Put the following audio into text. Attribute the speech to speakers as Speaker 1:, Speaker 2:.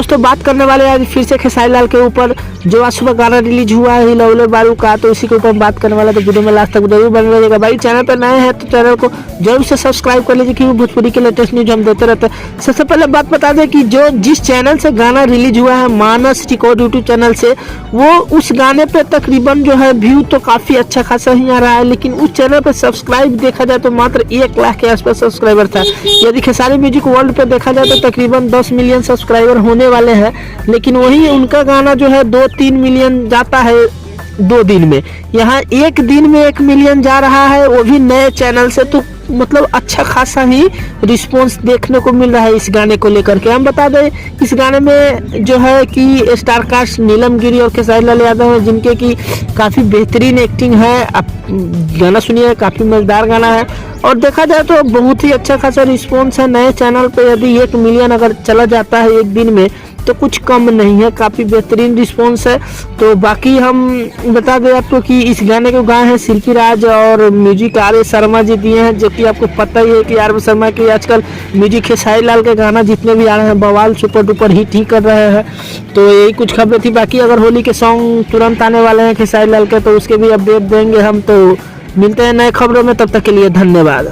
Speaker 1: दोस्तों बात करने वाले आज फिर से खेसारी लाल के ऊपर, जो आज सुबह गाना रिलीज हुआ है हिलौले बालू का, तो इसी के ऊपर बात करने वाला। तो वीडियो में लास्ट तक जरूर बने रहिएगा। भाई चैनल पर नए हैं तो चैनल को जरूर से सब्सक्राइब कर लीजिए, क्योंकि भोजपुरी के लेटेस्ट न्यूज हम देते रहते हैं। सबसे पहले बात बता दें कि जो जिस चैनल से गाना रिलीज हुआ है, मानस रिकॉर्ड यूट्यूब चैनल से, वो उस गाने पे तकरीबन जो है व्यू तो काफी अच्छा खासा ही आ रहा है, लेकिन उस चैनल पे सब्सक्राइब देखा जाए तो मात्र 1 लाख के आसपास सब्सक्राइबर था। यदि खेसारी म्यूजिक वर्ल्ड पे देखा जाए तो तकरीबन 10 मिलियन सब्सक्राइबर होने वाले हैं, लेकिन वही उनका गाना जो है 2-3 मिलियन जाता है 2 दिन में। यहाँ 1 दिन में 1 मिलियन जा रहा है, वो भी नए चैनल से। तो मतलब अच्छा खासा ही रिस्पांस देखने को मिल रहा है इस गाने को लेकर के। हम बता दें इस गाने में जो है कि स्टार कास्ट नीलम गिरी और खेसारी लाल यादव हैं, जिनके की काफ़ी बेहतरीन एक्टिंग है। आप गाना सुनिए, काफ़ी मज़ेदार गाना है और देखा जाए तो बहुत ही अच्छा खासा रिस्पांस है। नए चैनल पे यदि 1 मिलियन अगर चला जाता है 1 दिन में तो कुछ कम नहीं है, काफ़ी बेहतरीन रिस्पांस है। तो बाकी हम बता दें आपको कि इस गाने को गाए हैं शिल्पी राज और म्यूजिक आर शर्मा जी दिए हैं, जो कि आपको पता ही है कि आर शर्मा की आजकल म्यूजिक खेसारी लाल के गाना जितने भी आ रहे हैं बवाल सुपर डुपर हिट ही कर रहे हैं। तो यही कुछ खबरें थी। बाकी अगर होली के सॉन्ग तुरंत आने वाले हैं खेसारी लाल के, तो उसके भी अपडेट देंगे हम। तो मिलते हैं नए खबरों में, तब तक के लिए धन्यवाद।